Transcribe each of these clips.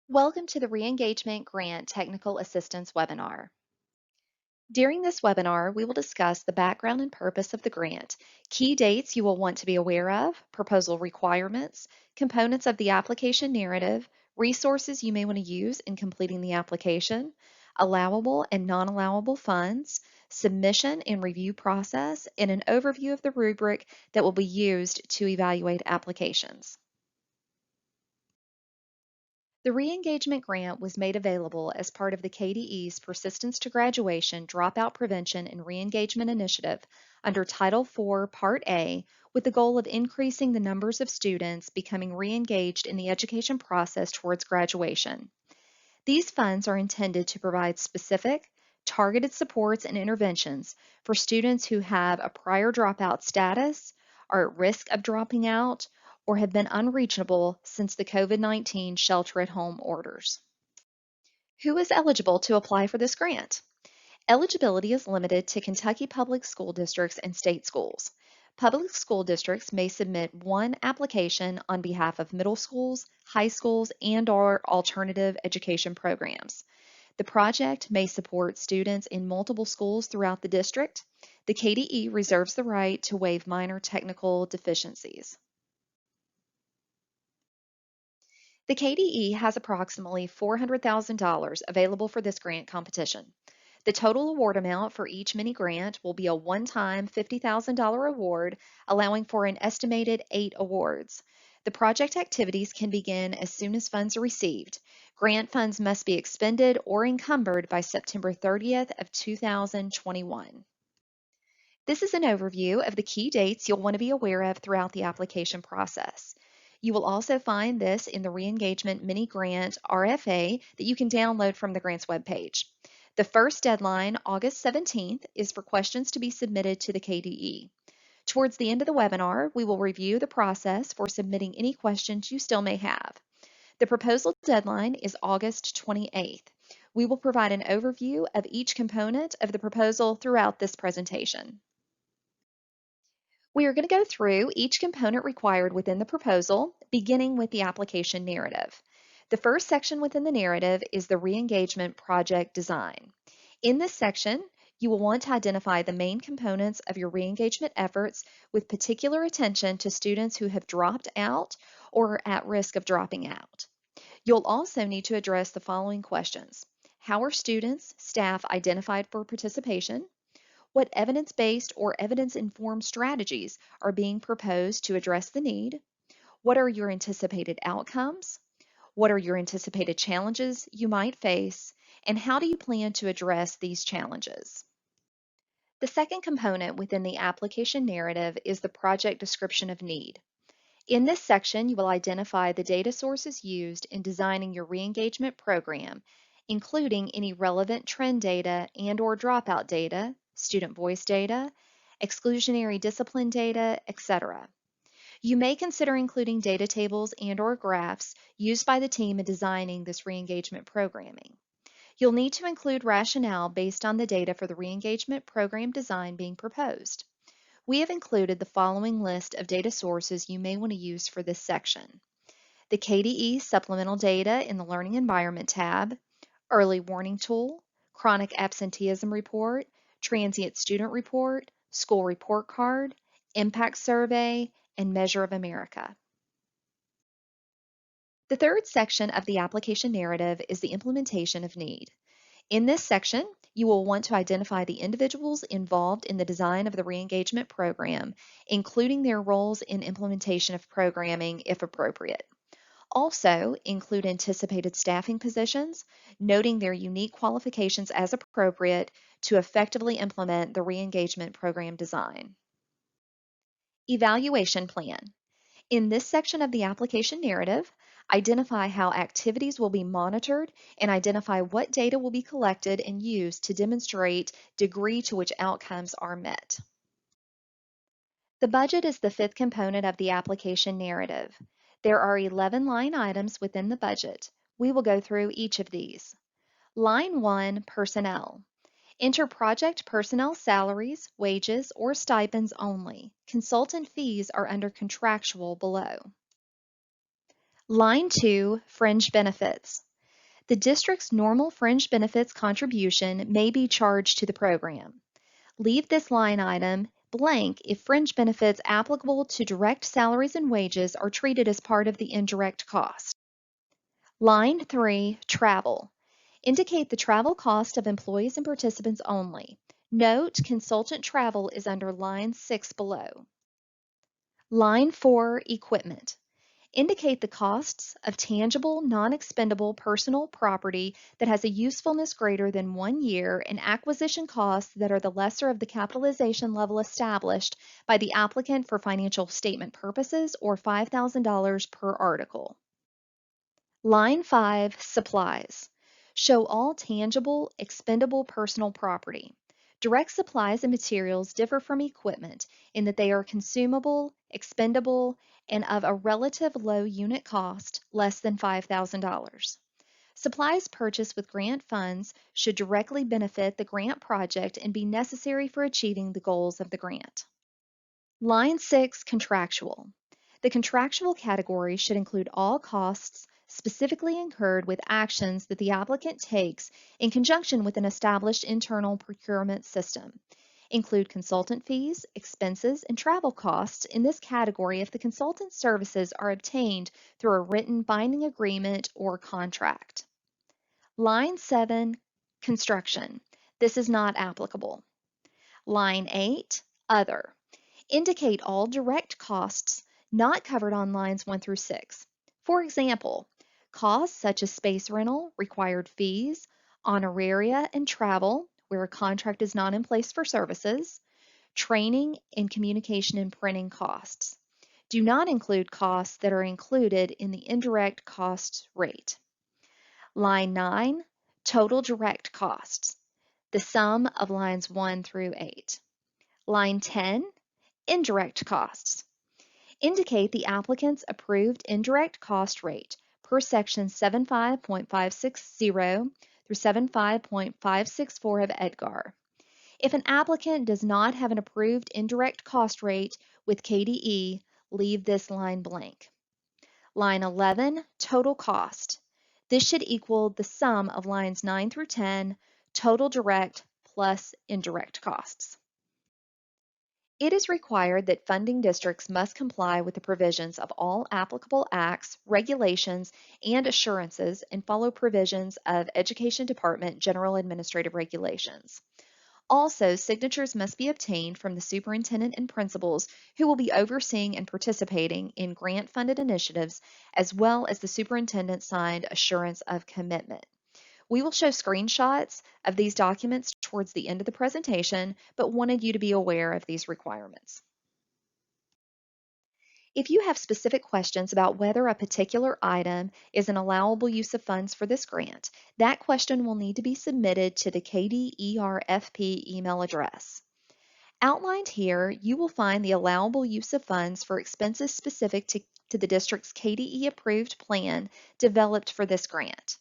Welcome to the Re-engagement Grant Technical Assistance webinar. During this webinar, we will discuss the background and purpose of the grant, key dates you will want to be aware of, proposal requirements, components of the application narrative, resources you may want to use in completing the application, allowable and non-allowable funds, submission and review process, and an overview of the rubric that will be used to evaluate applications. The Re-engagement Grant was made available as part of the KDE's Persistence to Graduation Dropout Prevention and Re-engagement Initiative under Title IV, Part A, with the goal of increasing the numbers of students becoming re-engaged in the education process towards graduation. These funds are intended to provide specific, targeted supports and interventions for students who have a prior dropout status, are at risk of dropping out, or have been unreachable since the COVID-19 shelter-at-home orders. Who is eligible to apply for this grant? Eligibility is limited to Kentucky public school districts and state schools. Public school districts may submit one application on behalf of middle schools, high schools, and/or alternative education programs. The project may support students in multiple schools throughout the district. The KDE reserves the right to waive minor technical deficiencies. The KDE has approximately $400,000 available for this grant competition. The total award amount for each mini grant will be a one-time $50,000 award, allowing for an estimated 8 awards. The project activities can begin as soon as funds are received. Grant funds must be expended or encumbered by September 30th of 2021. This is an overview of the key dates you'll want to be aware of throughout the application process. You will also find this in the Re-engagement Mini Grant RFA that you can download from the grant's webpage. The first deadline, August 17th, is for questions to be submitted to the KDE. Towards the end of the webinar, we will review the process for submitting any questions you still may have. The proposal deadline is August 28th. We will provide an overview of each component of the proposal throughout this presentation. We are going to go through each component required within the proposal, beginning with the application narrative. The first section within the narrative is the re-engagement project design. In this section, you will want to identify the main components of your re-engagement efforts with particular attention to students who have dropped out or are at risk of dropping out. You'll also need to address the following questions. How are students, staff identified for participation? What evidence-based or evidence-informed strategies are being proposed to address the need? What are your anticipated outcomes? What are your anticipated challenges you might face? And how do you plan to address these challenges? The second component within the application narrative is the project description of need. In this section, you will identify the data sources used in designing your re-engagement program, including any relevant trend data and/or dropout data, student voice data, exclusionary discipline data, etc. You may consider including data tables and/or graphs used by the team in designing this re-engagement programming. You'll need to include rationale based on the data for the re-engagement program design being proposed. We have included the following list of data sources you may want to use for this section. The KDE Supplemental Data in the Learning Environment tab, Early Warning Tool, Chronic Absenteeism Report, Transient Student Report, School Report Card, Impact Survey, and Measure of America. The third section of the application narrative is the implementation of need. In this section, you will want to identify the individuals involved in the design of the re-engagement program, including their roles in implementation of programming if appropriate. Also, include anticipated staffing positions, noting their unique qualifications as appropriate to effectively implement the re-engagement program design. Evaluation plan. In this section of the application narrative, identify how activities will be monitored and identify what data will be collected and used to demonstrate degree to which outcomes are met. The budget is the fifth component of the application narrative. There are 11 line items within the budget. We will go through each of these. Line 1, Personnel. Enter project personnel salaries, wages, or stipends only. Consultant fees are under contractual below. Line 2, Fringe Benefits. The district's normal fringe benefits contribution may be charged to the program. Leave this line item blank if fringe benefits applicable to direct salaries and wages are treated as part of the indirect cost. Line 3, travel. Indicate the travel cost of employees and participants only. Note, consultant travel is under line 6 below. Line 4, equipment. Indicate the costs of tangible, non-expendable personal property that has a usefulness greater than 1 year and acquisition costs that are the lesser of the capitalization level established by the applicant for financial statement purposes or $5,000 per article. Line 5, supplies. Show all tangible, expendable personal property. Direct supplies and materials differ from equipment in that they are consumable, expendable, and of a relative low unit cost, less than $5,000. Supplies purchased with grant funds should directly benefit the grant project and be necessary for achieving the goals of the grant. Line 6, contractual. The contractual category should include all costs specifically incurred with actions that the applicant takes in conjunction with an established internal procurement system. Include consultant fees, expenses, and travel costs in this category if the consultant services are obtained through a written binding agreement or contract. Line 7, construction. This is not applicable. Line 8, other. Indicate all direct costs not covered on lines 1 through 6. For example, costs such as space rental, required fees, honoraria, and travel, where a contract is not in place for services, training and communication and printing costs. Do not include costs that are included in the indirect costs rate. Line 9, total direct costs, the sum of lines 1 through 8. Line 10, indirect costs. Indicate the applicant's approved indirect cost rate per section 75.560 through 75.564 of EDGAR. If an applicant does not have an approved indirect cost rate with KDE, leave this line blank. Line 11, total cost. This should equal the sum of lines 9 through 10, total direct plus indirect costs. It is required that funding districts must comply with the provisions of all applicable acts, regulations, and assurances and follow provisions of Education Department General Administrative Regulations. Also, signatures must be obtained from the superintendent and principals who will be overseeing and participating in grant-funded initiatives, as well as the superintendent-signed assurance of commitment. We will show screenshots of these documents towards the end of the presentation, but wanted you to be aware of these requirements. If you have specific questions about whether a particular item is an allowable use of funds for this grant, that question will need to be submitted to the KDERFP email address. Outlined here, you will find the allowable use of funds for expenses specific to the district's KDE-approved plan developed for this grant.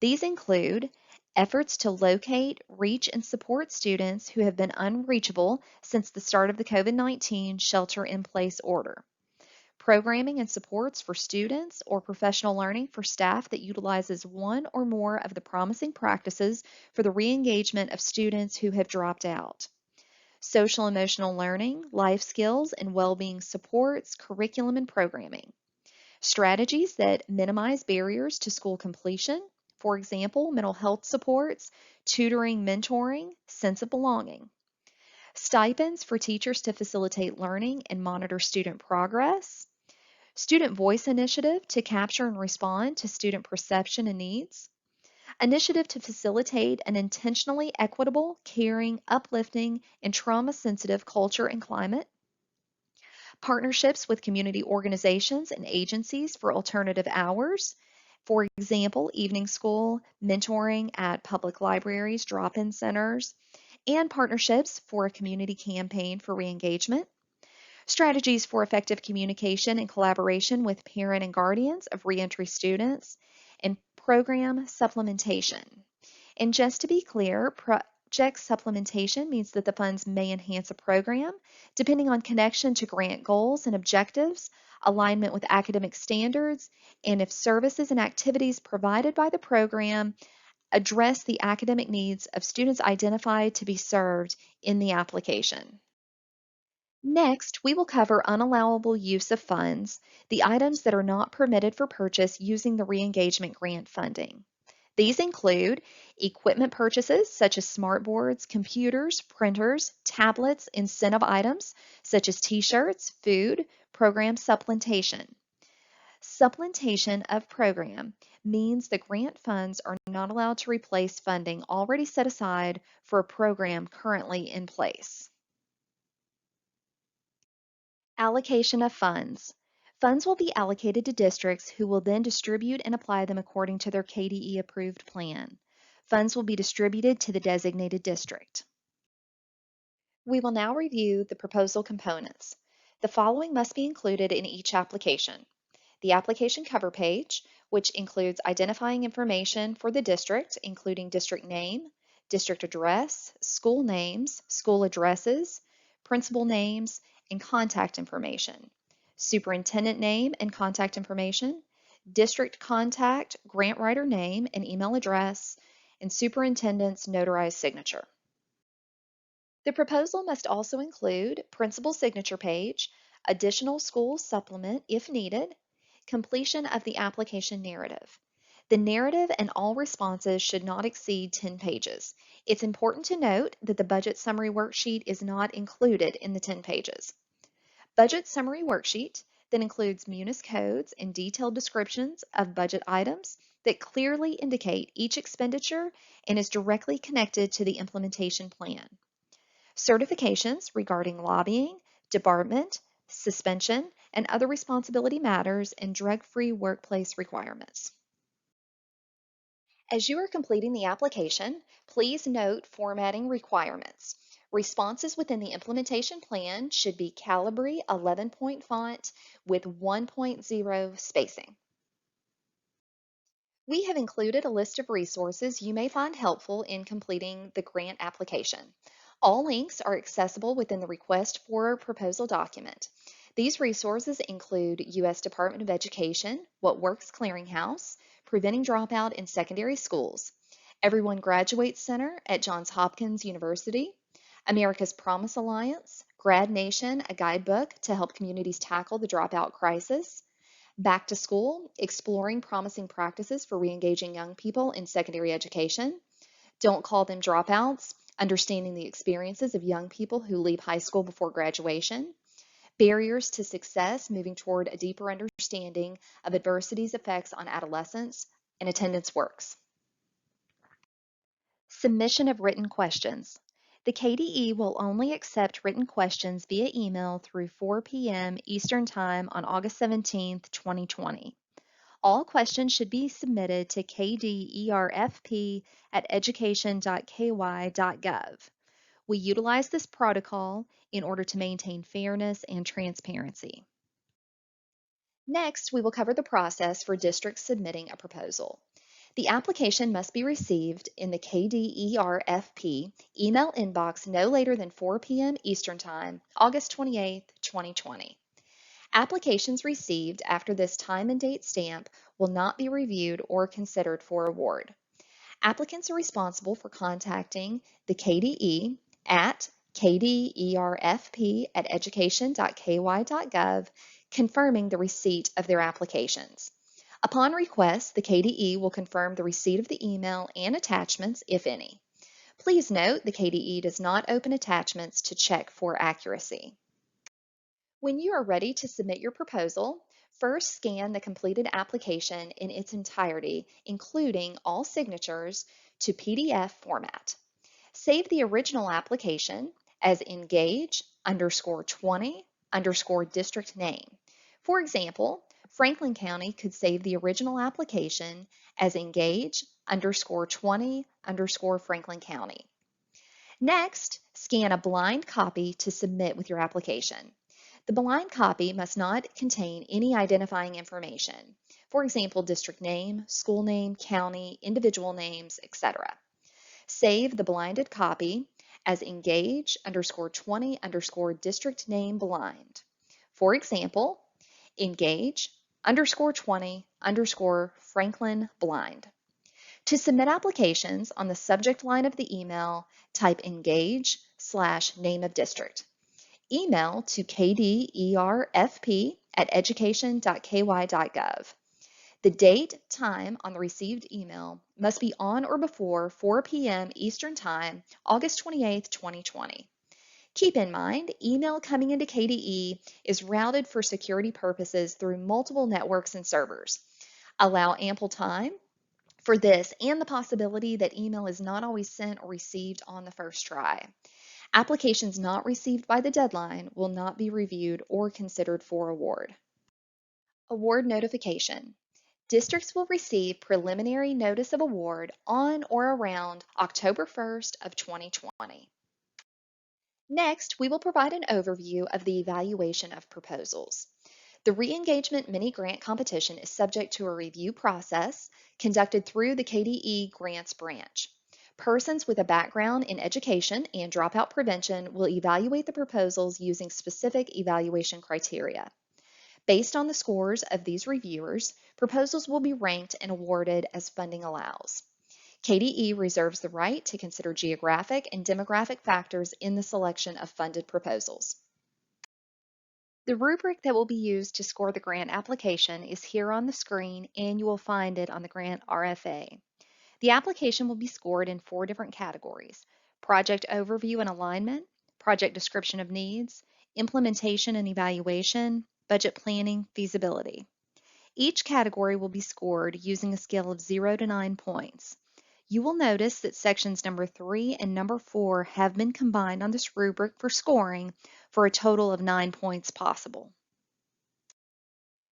These include efforts to locate, reach, and support students who have been unreachable since the start of the COVID-19 shelter-in-place order, programming and supports for students or professional learning for staff that utilizes one or more of the promising practices for the re-engagement of students who have dropped out, social emotional learning, life skills, and well-being supports, curriculum, and programming, strategies that minimize barriers to school completion, for example, mental health supports, tutoring, mentoring, sense of belonging. Stipends for teachers to facilitate learning and monitor student progress. Student Voice Initiative to capture and respond to student perception and needs. Initiative to facilitate an intentionally equitable, caring, uplifting, and trauma-sensitive culture and climate. Partnerships with community organizations and agencies for alternative hours. For example, evening school, mentoring at public libraries, drop-in centers, and partnerships for a community campaign for re-engagement. Strategies for effective communication and collaboration with parent and guardians of reentry students, and program supplementation. And just to be clear, Project supplementation means that the funds may enhance a program depending on connection to grant goals and objectives, alignment with academic standards, and if services and activities provided by the program address the academic needs of students identified to be served in the application. Next, we will cover unallowable use of funds, the items that are not permitted for purchase using the re-engagement grant funding. These include equipment purchases such as smartboards, computers, printers, tablets, incentive items such as t-shirts, food, program supplementation. Supplementation of program means the grant funds are not allowed to replace funding already set aside for a program currently in place. Allocation of funds. Funds will be allocated to districts who will then distribute and apply them according to their KDE approved plan. Funds will be distributed to the designated district. We will now review the proposal components. The following must be included in each application. The application cover page, which includes identifying information for the district, including district name, district address, school names, school addresses, principal names, and contact information, superintendent name and contact information, district contact, grant writer name and email address, and superintendent's notarized signature. The proposal must also include principal signature page, additional school supplement if needed, completion of the application narrative. The narrative and all responses should not exceed 10 pages. It's important to note that the budget summary worksheet is not included in the 10 pages. Budget summary worksheet then includes munis codes and detailed descriptions of budget items that clearly indicate each expenditure and is directly connected to the implementation plan. Certifications regarding lobbying, debarment, suspension, and other responsibility matters and drug-free workplace requirements. As you are completing the application, please note formatting requirements. Responses within the implementation plan should be Calibri 11-point font with 1.0 spacing. We have included a list of resources you may find helpful in completing the grant application. All links are accessible within the Request for Proposal document. These resources include U.S. Department of Education, What Works Clearinghouse, Preventing Dropout in Secondary Schools, Everyone Graduates Center at Johns Hopkins University, America's Promise Alliance, Grad Nation, a guidebook to help communities tackle the dropout crisis, Back to School, Exploring Promising Practices for Reengaging Young People in Secondary Education, Don't Call Them Dropouts, Understanding the Experiences of Young People Who Leave High School Before Graduation, Barriers to Success, Moving Toward a Deeper Understanding of Adversity's Effects on Adolescents, and Attendance Works. Submission of written questions. The KDE will only accept written questions via email through 4 p.m. Eastern Time on August 17, 2020. All questions should be submitted to kderfp@education.ky.gov. We utilize this protocol in order to maintain fairness and transparency. Next, we will cover the process for districts submitting a proposal. The application must be received in the KDERFP email inbox no later than 4 p.m. Eastern Time, August 28, 2020. Applications received after this time and date stamp will not be reviewed or considered for award. Applicants are responsible for contacting the KDE at kderfp@education.ky.gov, confirming the receipt of their applications. Upon request, the KDE will confirm the receipt of the email and attachments, if any. Please note the KDE does not open attachments to check for accuracy. When you are ready to submit your proposal, first scan the completed application in its entirety, including all signatures, to PDF format. Save the original application as engage_20_district name. For example, Franklin County could save the original application as engage_20_Franklin County. Next, scan a blind copy to submit with your application. The blind copy must not contain any identifying information, for example, district name, school name, county, individual names, etc. Save the blinded copy as engage_20_district name blind. For example, engage_20_Franklin blind. To submit applications, on the subject line of the email, type engage/name of district. Email to kderfp@education.ky.gov. The date, time on the received email must be on or before 4 p.m. Eastern Time, August 28, 2020. Keep in mind, email coming into KDE is routed for security purposes through multiple networks and servers. Allow ample time for this and the possibility that email is not always sent or received on the first try. Applications not received by the deadline will not be reviewed or considered for award. Award notification. Districts will receive preliminary notice of award on or around October 1st of 2020. Next, we will provide an overview of the evaluation of proposals. The re-engagement mini-grant competition is subject to a review process conducted through the KDE Grants branch. Persons with a background in education and dropout prevention will evaluate the proposals using specific evaluation criteria. Based on the scores of these reviewers, proposals will be ranked and awarded as funding allows. KDE reserves the right to consider geographic and demographic factors in the selection of funded proposals. The rubric that will be used to score the grant application is here on the screen, and you will find it on the grant RFA. The application will be scored in 4 different categories: project overview and alignment, project description of needs, implementation and evaluation, budget planning, feasibility. Each category will be scored using a scale of 0 to 9 points. You will notice that sections number 3 and number 4 have been combined on this rubric for scoring for a total of 9 points possible.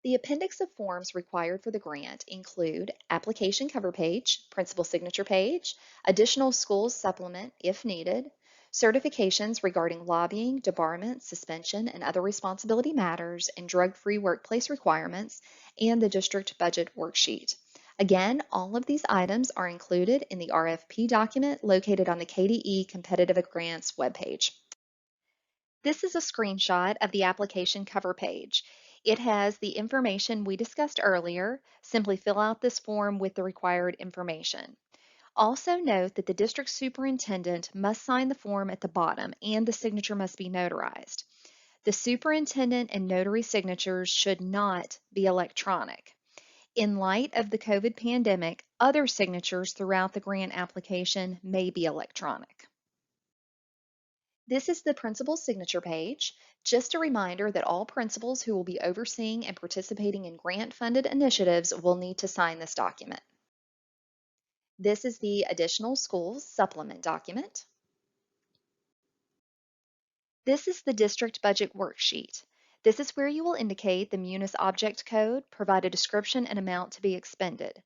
The Appendix of Forms required for the grant include application cover page, principal signature page, additional schools supplement if needed, certifications regarding lobbying, debarment, suspension, and other responsibility matters, and drug-free workplace requirements, and the district budget worksheet. Again, all of these items are included in the RFP document located on the KDE Competitive Grants webpage. This is a screenshot of the application cover page. It has the information we discussed earlier. Simply fill out this form with the required information. Also note that the district superintendent must sign the form at the bottom and the signature must be notarized. The superintendent and notary signatures should not be electronic. In light of the COVID pandemic, other signatures throughout the grant application may be electronic. This is the principal signature page. Just a reminder that all principals who will be overseeing and participating in grant-funded initiatives will need to sign this document. This is the additional schools supplement document. This is the district budget worksheet. This is where you will indicate the munis object code, provide a description and amount to be expended.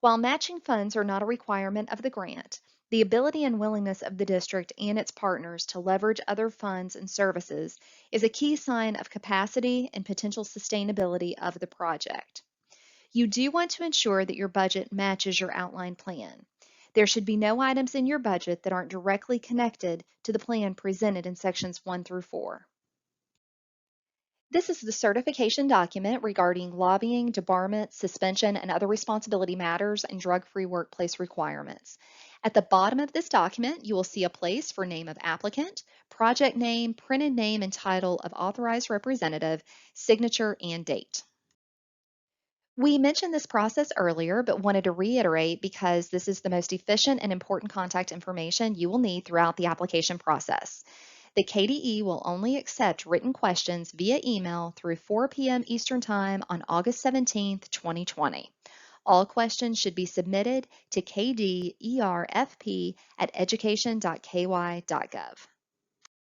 While matching funds are not a requirement of the grant, the ability and willingness of the district and its partners to leverage other funds and services is a key sign of capacity and potential sustainability of the project. You do want to ensure that your budget matches your outline plan. There should be no items in your budget that aren't directly connected to the plan presented in sections 1 through 4. This is the certification document regarding lobbying, debarment, suspension, and other responsibility matters and drug-free workplace requirements. At the bottom of this document, you will see a place for name of applicant, project name, printed name and title of authorized representative, signature, and date. We mentioned this process earlier, but wanted to reiterate because this is the most efficient and important contact information you will need throughout the application process. The KDE will only accept written questions via email through 4 p.m. Eastern Time on August 17, 2020. All questions should be submitted to kderfp@education.ky.gov.